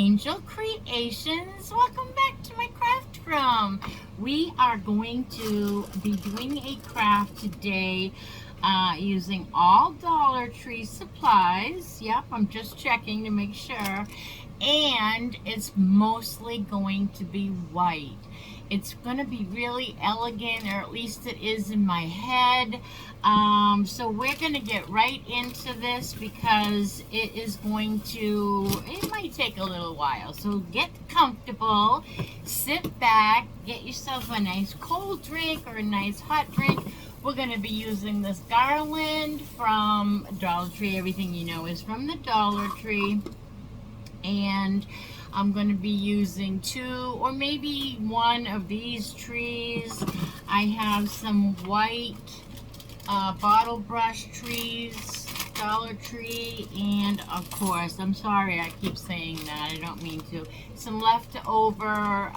Angel Creations. Welcome back to my craft room. We are going to be doing a craft today using all Dollar Tree supplies. Yep, I'm just checking to make sure. And it's mostly going to be white. It's going to be really elegant, or at least it is in my head. So we're going to get right into this because it might take a little while. So get comfortable, sit back, get yourself a nice cold drink or a nice hot drink. We're going to be using this garland from Dollar Tree. Everything you know is from the Dollar Tree. And I'm going to be using 2 or maybe 1 of these trees. I have some white bottle brush trees, Dollar Tree, and of course, I'm sorry I keep saying that, I don't mean to, some leftover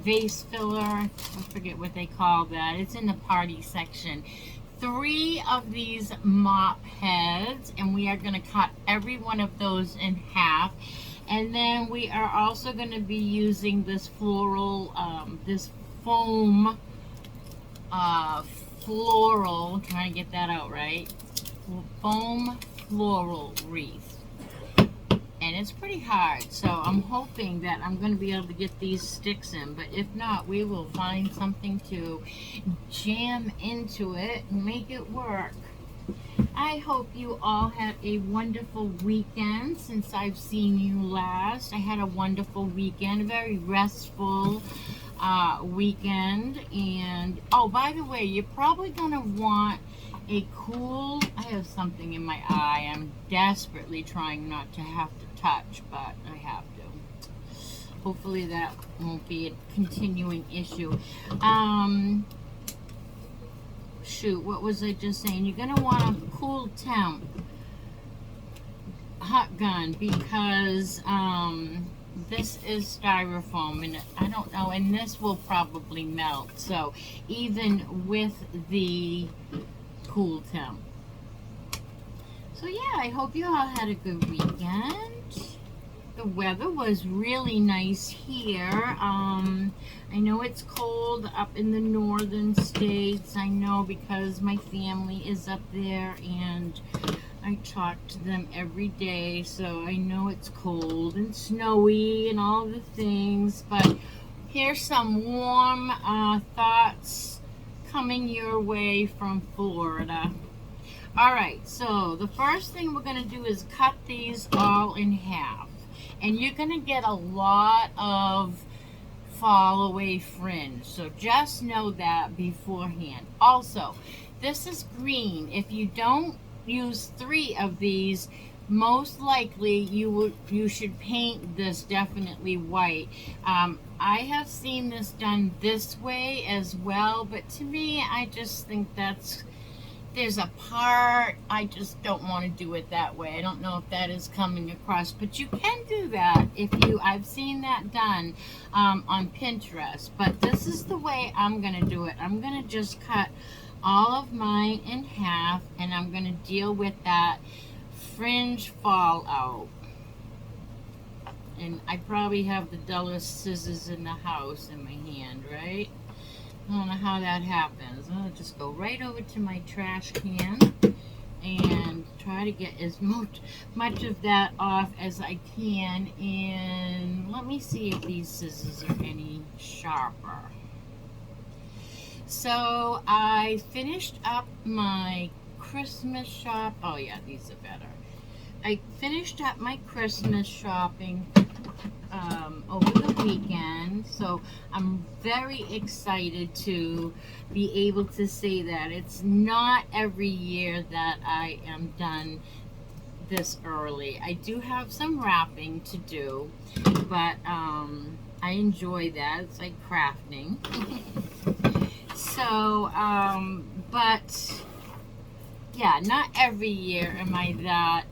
vase filler, I forget what they call that, it's in the party section. 3 of these mop heads, and we are going to cut every one of those in half. And then we are also going to be using this floral, this foam floral, trying to get that out right, foam floral wreath. And it's pretty hard, so I'm hoping that I'm going to be able to get these sticks in, but if not, we will find something to jam into it and make it work. I hope you all had a wonderful weekend since I've seen you last. I had a wonderful weekend, a very restful weekend. And oh, by the way, you're probably going to want a cool, I have something in my eye I'm desperately trying not to have to touch, but I have to. Hopefully that won't be a continuing issue. Shoot, what was I just saying? You're going to want a cool temp hot gun because this is styrofoam, and I don't know, and this will probably melt. So even with the cool temp. So yeah, I hope you all had a good weekend. The weather was really nice here. I know it's cold up in the northern states. I know because my family is up there and I talk to them every day, so I know it's cold and snowy and all the things. But here's some warm thoughts coming your way from Florida. Alright, so the first thing we're going to do is cut these all in half. And you're going to get a lot of fall away fringe. So just know that beforehand. Also, this is green. If you don't use 3 of these, most likely you should paint this definitely white. I have seen this done this way as well, but to me, I just think there's a part, I just don't want to do it that way. I don't know if that is coming across, but you can do that I've seen that done on Pinterest, but this is the way I'm going to do it. I'm going to just cut all of mine in half, and I'm going to deal with that fringe fallout. And I probably have the dullest scissors in the house in my hand, right? I don't know how that happens. I'll just go right over to my trash can and try to get as much of that off as I can. And let me see if these scissors are any sharper. So I finished up my Christmas shop. Oh yeah, these are better. I finished up my Christmas shopping over the weekend, so I'm very excited to be able to say that it's not every year that I am done this early. I do have some wrapping to do, but I enjoy that. It's like crafting. So but yeah, not every year am I that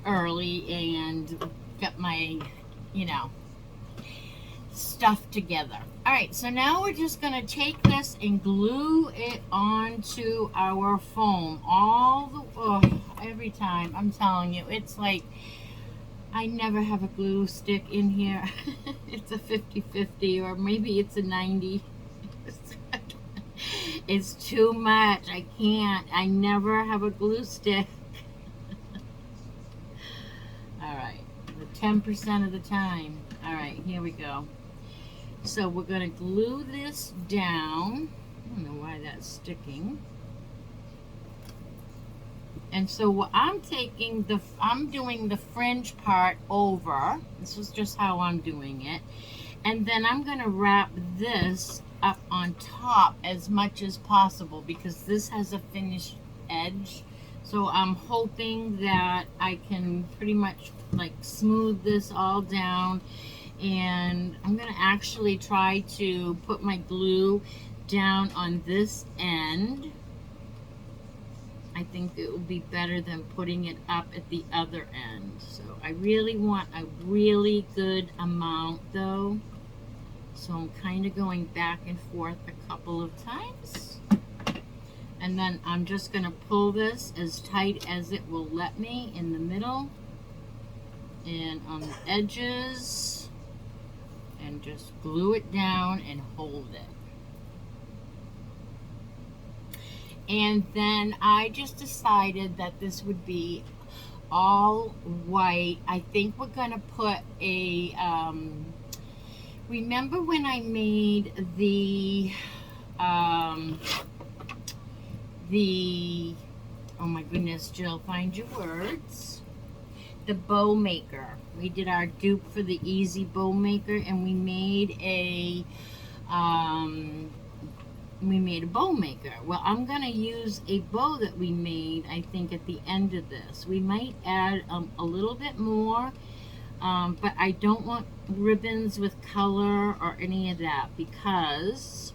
early and get my, stuff together. Alright, so now we're just going to take this and glue it onto our foam. every time. I'm telling you, it's like I never have a glue stick in here. It's a 50-50, or maybe it's a 90. It's too much. I can't. I never have a glue stick. Alright, 10% of the time. Alright, here we go. So we're going to glue this down. I don't know why that's sticking. And so what I'm doing the fringe part over. This is just how I'm doing it. And then I'm going to wrap this up on top as much as possible because this has a finished edge. So I'm hoping that I can pretty much like smooth this all down. And I'm going to actually try to put my glue down on this end. I think it will be better than putting it up at the other end. So I really want a really good amount though. So I'm kind of going back and forth a couple of times. And then I'm just going to pull this as tight as it will let me in the middle and on the edges, and just glue it down and hold it. And then I just decided that this would be all white. I think we're going to put a, remember when I made the, oh my goodness, Jill, find your words. The bow maker. We did our dupe for the easy bow maker, and we made a, bow maker. Well, I'm going to use a bow that we made, I think, at the end of this. We might add a little bit more, but I don't want ribbons with color or any of that because,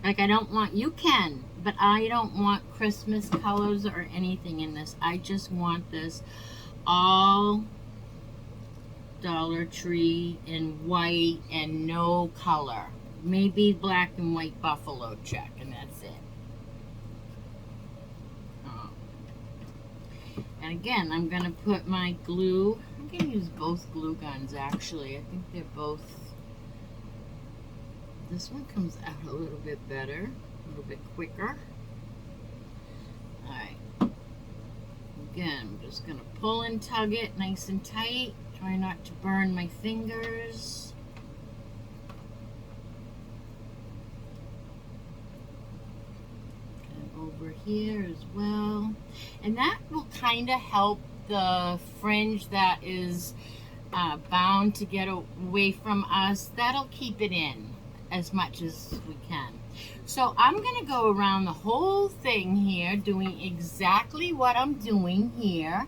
like, I don't want, you can, but I don't want Christmas colors or anything in this. I just want this all Dollar Tree in white and no color. Maybe black and white buffalo check, and that's it. And again, I'm going to put my glue. I'm going to use both glue guns, actually. I think they're both. This one comes out a little bit better, a little bit quicker. Alright. Again, I'm just going to pull and tug it nice and tight. Try not to burn my fingers. Over here as well, and that will kind of help the fringe that is bound to get away from us. That'll keep it in as much as we can. So I'm going to go around the whole thing here doing exactly what I'm doing here,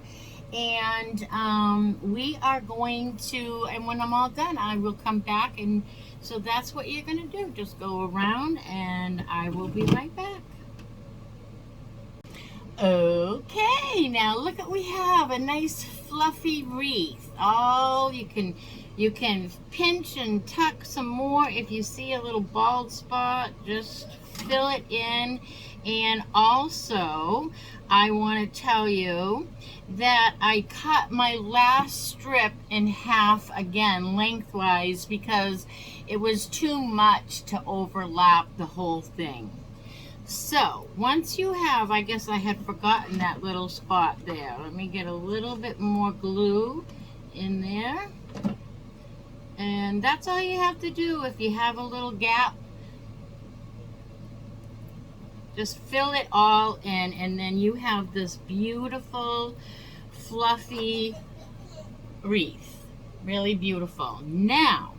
and we are going to, and when I'm all done I will come back, and so that's what you're going to do. Just go around and I will be right back. Okay, now look what we have, a nice fluffy wreath. Oh, you can pinch and tuck some more. If you see a little bald spot, just fill it in. And also, I want to tell you that I cut my last strip in half again, lengthwise, because it was too much to overlap the whole thing. So, once you have, I guess I had forgotten that little spot there. Let me get a little bit more glue in there. And that's all you have to do. If you have a little gap, just fill it all in, and then you have this beautiful, fluffy wreath. Really beautiful. Now,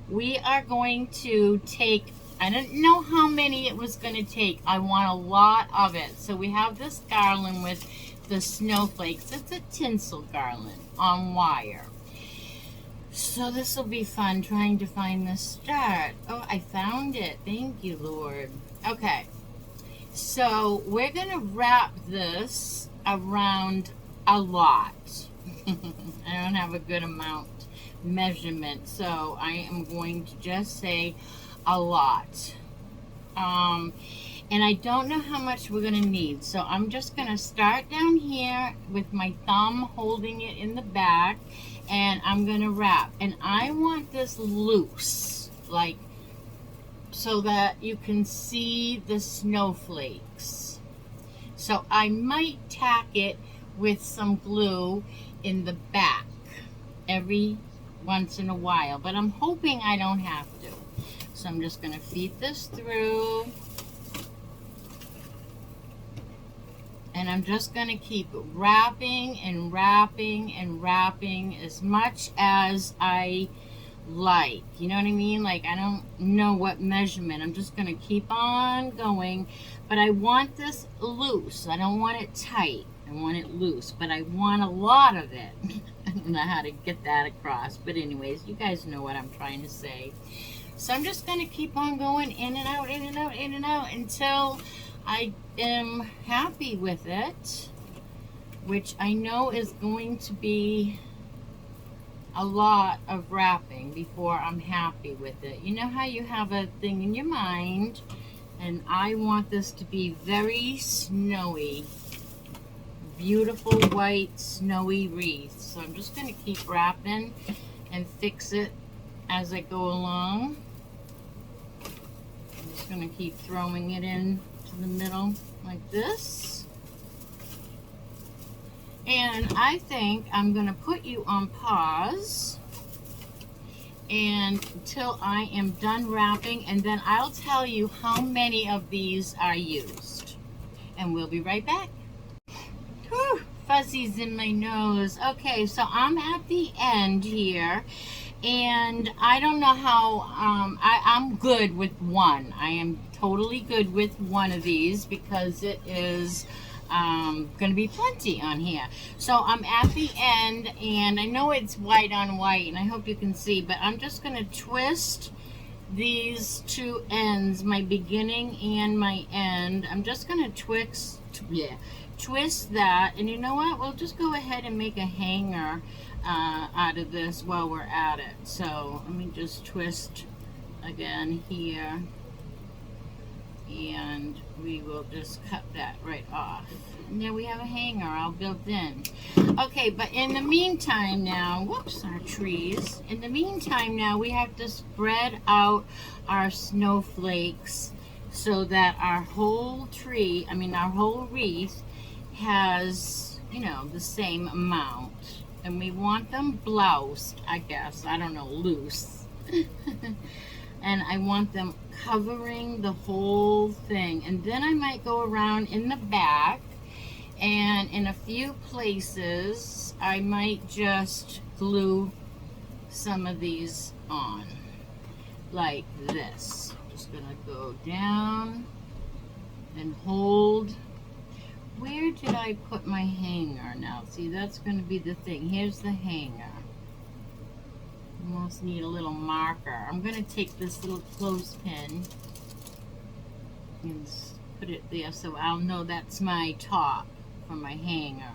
we are going to take, I didn't know how many it was going to take. I want a lot of it. So we have this garland with the snowflakes. It's a tinsel garland on wire. So this will be fun trying to find the start. Oh, I found it. Thank you, Lord. Okay. So we're going to wrap this around a lot. I don't have a good amount measurement, so I am going to just say a lot. And I don't know how much we're gonna need. So I'm just gonna start down here with my thumb holding it in the back, and I'm gonna wrap. And I want this loose, like, so that you can see the snowflakes. So I might tack it with some glue in the back every once in a while, but I'm hoping I don't have to. So I'm just gonna feed this through. And I'm just going to keep wrapping and wrapping and wrapping as much as I like. You know what I mean? Like, I don't know what measurement. I'm just going to keep on going. But I want this loose. I don't want it tight. I want it loose. But I want a lot of it. I don't know how to get that across. But anyways, you guys know what I'm trying to say. So I'm just going to keep on going in and out, in and out, in and out until I am happy with it, which I know is going to be a lot of wrapping before I'm happy with it. You know how you have a thing in your mind, and I want this to be very snowy, beautiful white snowy wreath. So I'm just going to keep wrapping and fix it as I go along. I'm just going to keep throwing it in the middle like this, and I think I'm gonna put you on pause and until I am done wrapping, and then I'll tell you how many of these are used, and we'll be right back. Whew, fuzzies in my nose. Okay, so I'm at the end here, and I don't know how, I'm good with one. I am totally good with one of these because it is going to be plenty on here. So I'm at the end, and I know it's white on white, and I hope you can see, but I'm just going to twist these two ends, my beginning and my end. I'm just going to twist that, and you know what? We'll just go ahead and make a hanger out of this while we're at it. So let me just twist again here, and we will just cut that right off. And there we have a hanger all built in. Okay, but in the meantime now, whoops, our trees. In the meantime now, we have to spread out our snowflakes so that our whole tree, our whole wreath has, you know, the same amount. And we want them bloused, I guess. I don't know, loose. And I want them covering the whole thing. And then I might go around in the back, and in a few places I might just glue some of these on like this. Just gonna go down and hold. Where did I put my hanger now? See, that's going to be the thing. Here's the hanger. Almost need a little marker. I'm going to take this little clothespin and put it there so I'll know that's my top for my hanger.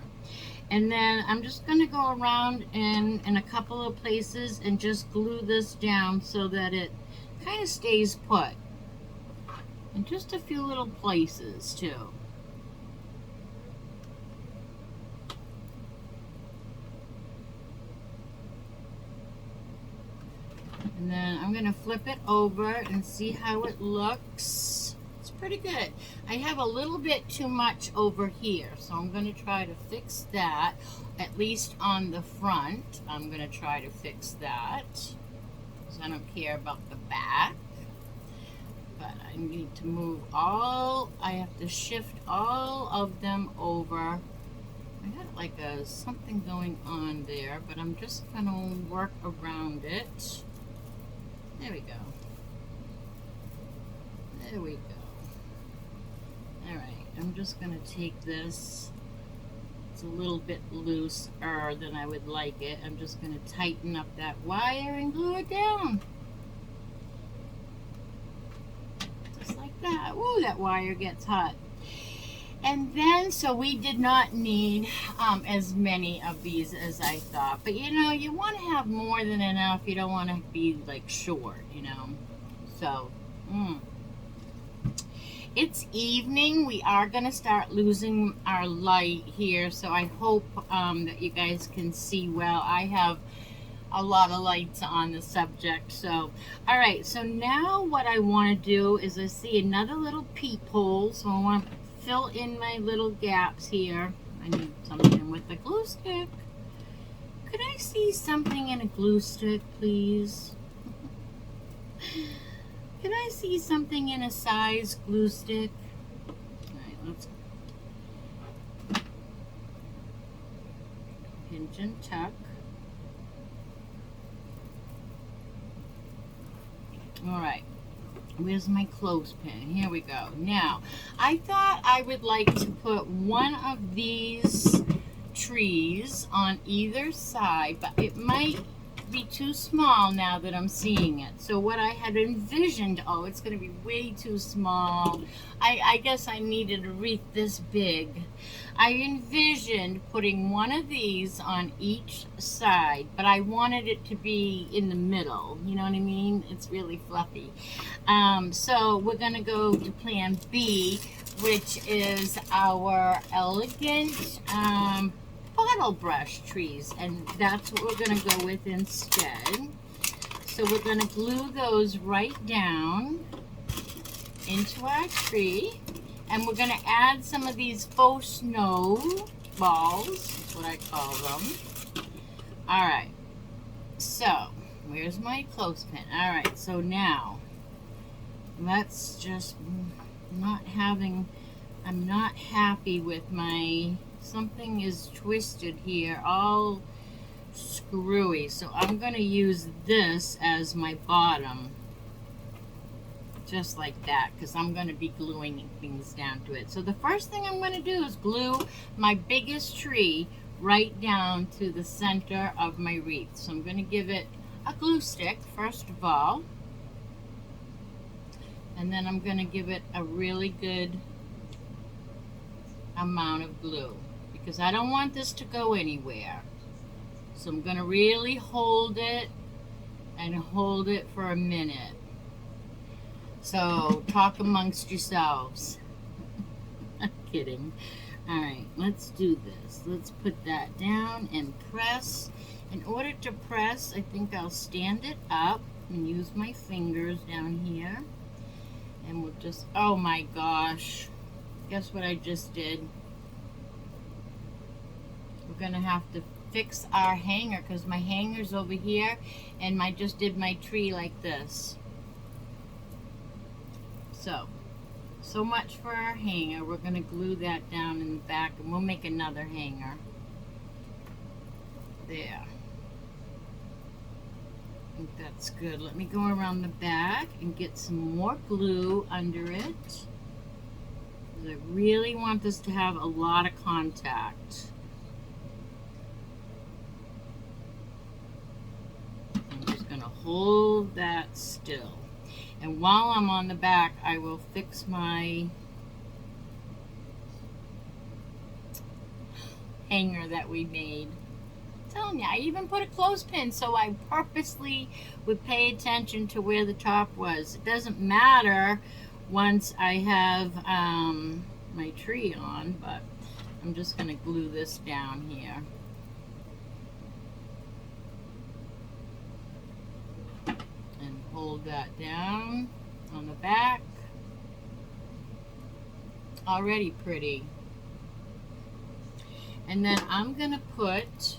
And then I'm just going to go around in a couple of places and just glue this down so that it kind of stays put. And just a few little places too. And then I'm going to flip it over and see how it looks. It's pretty good. I have a little bit too much over here, so I'm going to try to fix that, at least on the front. I'm going to try to fix that, because I don't care about the back. But I need to move I have to shift all of them over. I got like something going on there, but I'm just going to work around it. There we go. There we go. Alright, I'm just going to take this. It's a little bit looser than I would like it. I'm just going to tighten up that wire and glue it down. Just like that. Ooh, that wire gets hot. And then, so we did not need as many of these as I thought. But, you know, you want to have more than enough. You don't want to be, like, short, you know. So, It's evening. We are going to start losing our light here, so I hope that you guys can see well. I have a lot of lights on the subject. So, all right, so now what I want to do is I see another little peephole, so I want to fill in my little gaps here. I need something with a glue stick. Could I see something in a glue stick, please? Can I see something in a size glue stick? All right, let's pinch and tuck. All right, where's my clothespin? Here we go. Now, I thought I would like to put one of these trees on either side, but it might be too small now that I'm seeing it. So what I had envisioned, oh, it's going to be way too small. I guess I needed a wreath this big. I envisioned putting one of these on each side, but I wanted it to be in the middle. You know what I mean? It's really fluffy. So we're going to go to plan B, which is our elegant bottle brush trees, and that's what we're going to go with instead. So we're going to glue those right down into our tree, and we're going to add some of these faux snow balls, is what I call them. All right, so where's my clothespin? All right, so now let's just I'm not happy with my, something is twisted here, all screwy. So I'm going to use this as my bottom, just like that, because I'm going to be gluing things down to it. So the first thing I'm going to do is glue my biggest tree right down to the center of my wreath. So I'm going to give it a glue stick first of all, and then I'm going to give it a really good amount of glue, because I don't want this to go anywhere. So I'm going to really hold it and hold it for a minute. So talk amongst yourselves. I'm kidding. All right, let's do this. Let's put that down and press. In order to press, I think I'll stand it up and use my fingers down here. And we'll just, oh my gosh. Guess what I just did? We're going to have to fix our hanger, because my hanger's over here, and I just did my tree like this. So much for our hanger. We're going to glue that down in the back, and we'll make another hanger. There. I think that's good. Let me go around the back and get some more glue under it. I really want this to have a lot of contact. I'm just going to hold that still. And while I'm on the back, I will fix my hanger that we made. I'm telling you, I even put a clothespin so I purposely would pay attention to where the top was. It doesn't matter once I have my tree on, but I'm just going to glue this down here. And hold that down on the back. Already pretty. And then I'm going to put,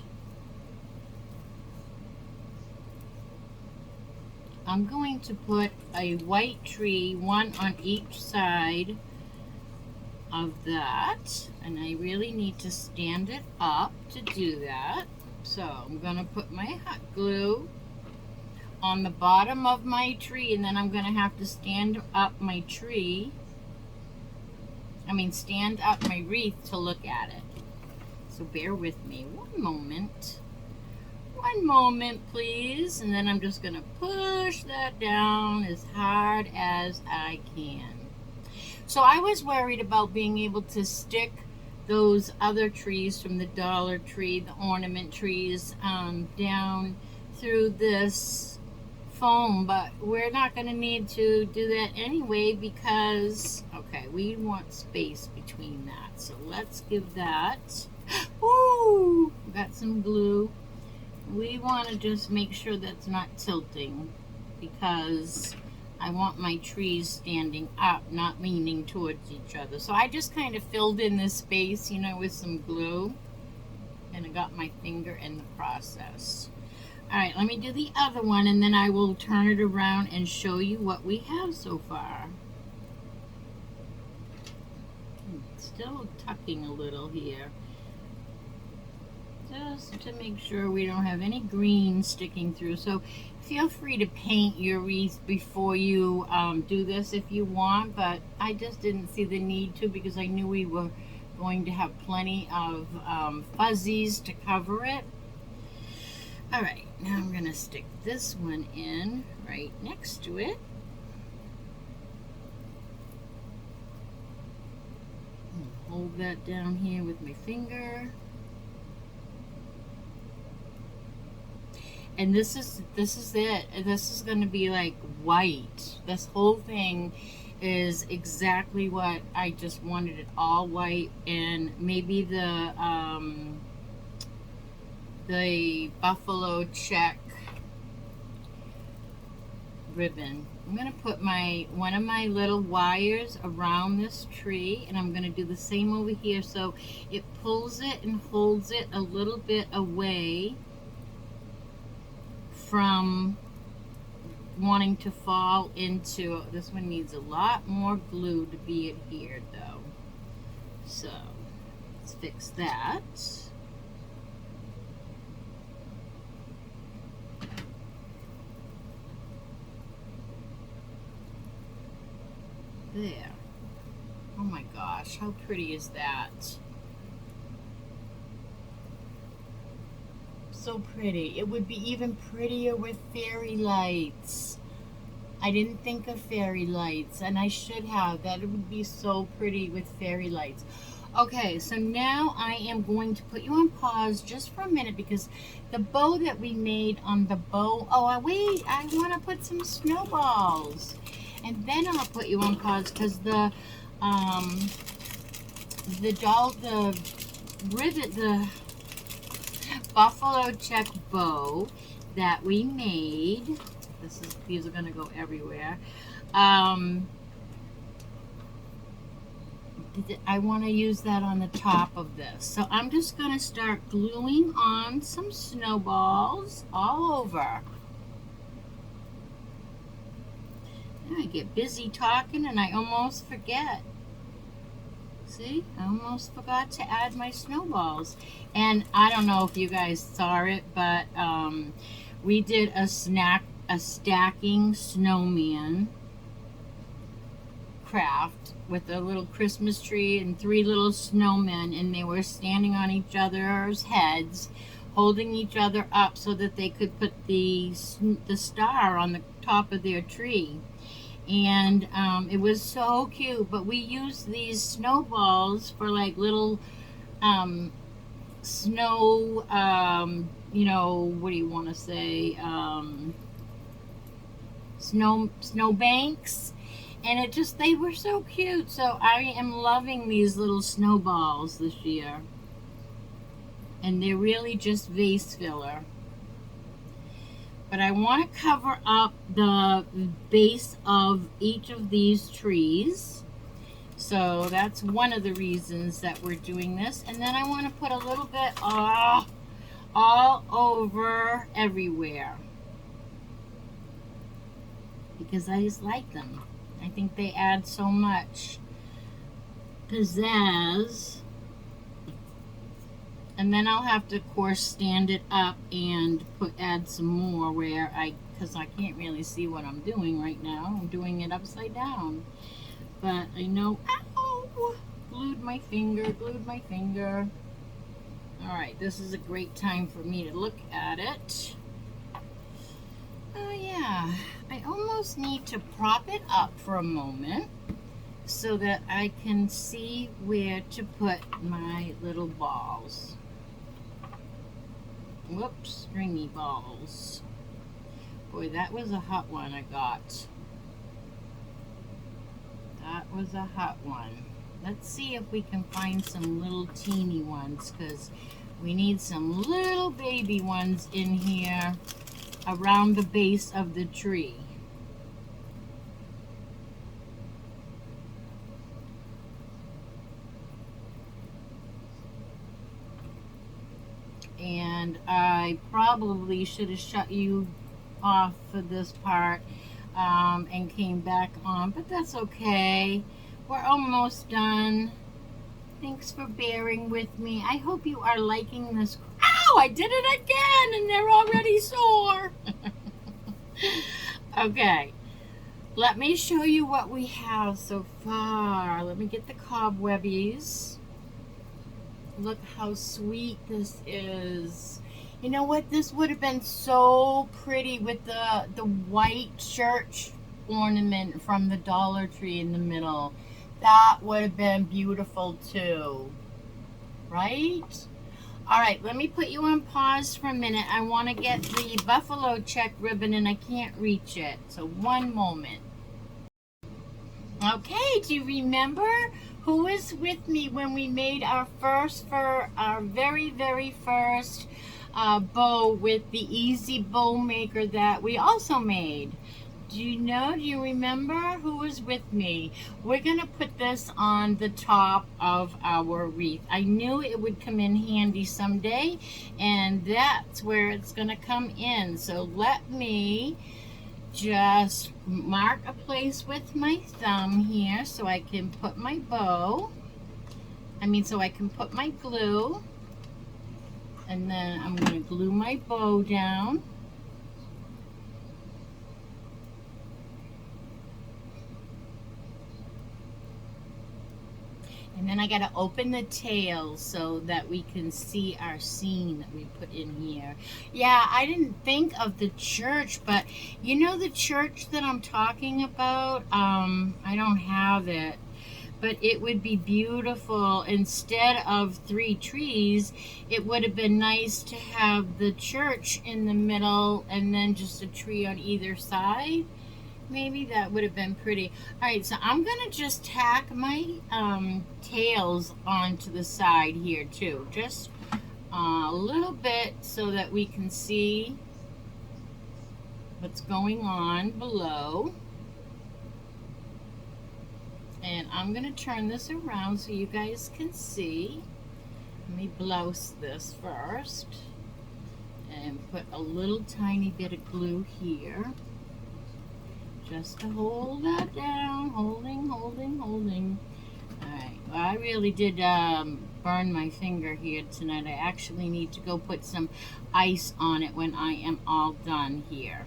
a white tree, one on each side of that, and I really need to stand it up to do that. So I'm going to put my hot glue on the bottom of my tree, and then I'm going to have to stand up my tree, stand up my wreath to look at it. So bear with me one moment. One moment, please. And then I'm just going to push that down as hard as I can. So I was worried about being able to stick those other trees from the Dollar Tree, the ornament trees, down through this foam, but we're not going to need to do that anyway because, okay, we want space between that. So let's give that, woo, got some glue. We want to just make sure that's not tilting because I want my trees standing up, not leaning towards each other. So I just kind of filled in this space, you know, with some glue, and I got my finger in the process. All right, let me do the other one, and then I will turn it around and show you what we have so far. Still tucking a little here, just to make sure we don't have any green sticking through. So feel free to paint your wreath before you do this if you want, but I just didn't see the need to because I knew we were going to have plenty of fuzzies to cover it. All right, now I'm gonna stick this one in right next to it. Hold that down here with my finger. And this is it. This is gonna be like white. This whole thing is exactly what I just wanted, it all white, and maybe the buffalo check ribbon. I'm gonna put one of my little wires around this tree, and I'm gonna do the same over here so it pulls it and holds it a little bit away from wanting to fall into. This one needs a lot more glue to be adhered though. So let's fix that. There. Oh my gosh, how pretty is that? So pretty. It would be even prettier with fairy lights. I didn't think of fairy lights, and I should have. That would be so pretty with fairy lights. Okay, so now I am going to put you on pause just for a minute because the bow that we made on the bow, oh wait, I want to put some snowballs. And then I'll put you on pause because the buffalo check bow that we made, these are gonna go everywhere. I want to use that on the top of this. So I'm just gonna start gluing on some snowballs all over. I get busy talking and I almost forget. See, I almost forgot to add my snowballs. And I don't know if you guys saw it, but we did a stacking snowman craft with a little Christmas tree and 3 little snowmen, and they were standing on each other's heads, holding each other up so that they could put the star on the top of their tree. And it was so cute, but we used these snowballs for like little snow, you know, what do you want to say, snow banks, and they were so cute. So I am loving these little snowballs this year, and they're really just vase filler. But I want to cover up the base of each of these trees. So that's one of the reasons that we're doing this. And then I want to put a little bit all over everywhere, because I just like them. I think they add so much pizzazz. And then I'll have to, of course, stand it up and add some more because I can't really see what I'm doing right now. I'm doing it upside down. But I know, ow, glued my finger. All right, this is a great time for me to look at it. Oh yeah, I almost need to prop it up for a moment so that I can see where to put my little balls. Whoops, stringy balls. Boy, that was a hot one I got. That was a hot one. Let's see if we can find some little teeny ones, because we need some little baby ones in here around the base of the tree. And I probably should have shut you off for this part and came back on, but that's okay. We're almost done. Thanks for bearing with me. I hope you are liking this. Ow, I did it again and they're already sore. Okay, let me show you what we have so far. Let me get the cobwebbies. Look how sweet this is. You know what? This would have been so pretty with the white church ornament from the Dollar Tree in the middle. That would have been beautiful too. Right? All right, let me put you on pause for a minute. I want to get the buffalo check ribbon and I can't reach it. So one moment. Okay, do you remember who was with me when we made our very first bow with the easy bow maker that we also made? Do you remember who was with me? We're gonna put this on the top of our wreath. I knew it would come in handy someday, and that's where it's gonna come in. So let me just mark a place with my thumb here so I can put my bow. So I can put my glue. And then I'm going to glue my bow down. And then I got to open the tail so that we can see our scene that we put in here. Yeah, I didn't think of the church, but you know the church that I'm talking about? I don't have it. But it would be beautiful. Instead of 3 trees, it would have been nice to have the church in the middle and then just a tree on either side. Maybe that would have been pretty. All right, so I'm gonna just tack my tails onto the side here too, just a little bit so that we can see what's going on below. And I'm gonna turn this around so you guys can see. Let me blouse this first and put a little tiny bit of glue here. Just to hold that down, holding. All right, well, I really did burn my finger here tonight. I actually need to go put some ice on it when I am all done here.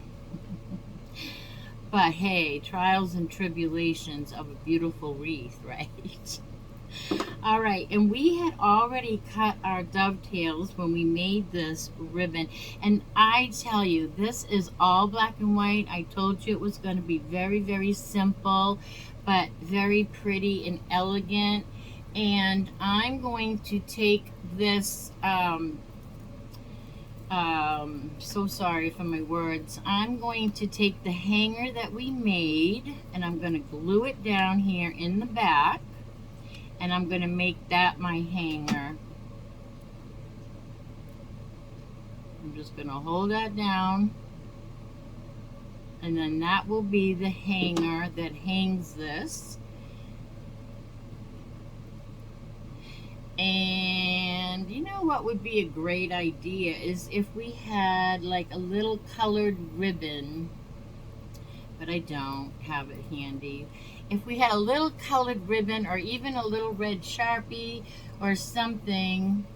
But hey, trials and tribulations of a beautiful wreath, right? All right, and we had already cut our dovetails when we made this ribbon. And I tell you, this is all black and white. I told you it was going to be very simple, but very pretty and elegant. And I'm going to take this, so sorry for my words. I'm going to take the hanger that we made, and I'm going to glue it down here in the back. And I'm going to make that my hanger. I'm just going to hold that down. And then that will be the hanger that hangs this. And you know what would be a great idea is if we had like a little colored ribbon, but I don't have it handy. If we had a little colored ribbon or even a little red Sharpie or something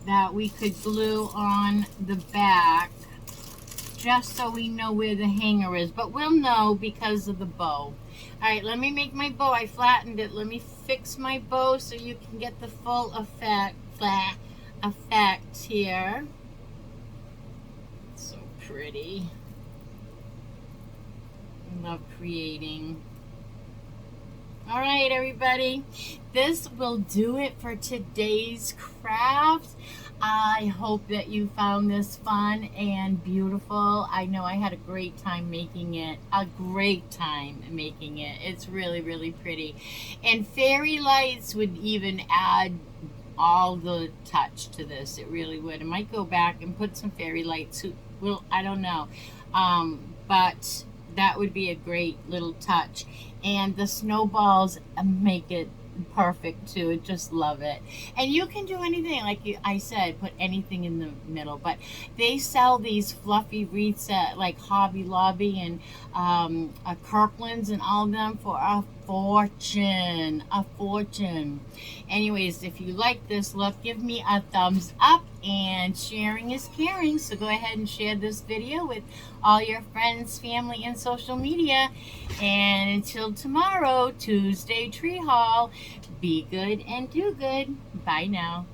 that we could glue on the back just so we know where the hanger is. But we'll know because of the bow. All right, let me make my bow. I flattened it. Let me fix my bow so you can get the full effect here. So pretty. I love creating. All right, everybody. This will do it for today's craft. I hope that you found this fun and beautiful. I know I had a great time making it. A great time making it. It's really, really pretty. And fairy lights would even add all the touch to this. It really would. I might go back and put some fairy lights. Well, I don't know. But that would be a great little touch. And the snowballs make it perfect too. I just love it. And you can do anything, like I said, put anything in the middle. But they sell these fluffy wreaths at like Hobby Lobby and Kirkland's and all of them for a fortune. A fortune. Anyways, if you like this look, give me a thumbs up, and sharing is caring. So go ahead and share this video with all your friends, family, and social media. And until tomorrow, Tuesday Tree Haul, be good and do good. Bye now.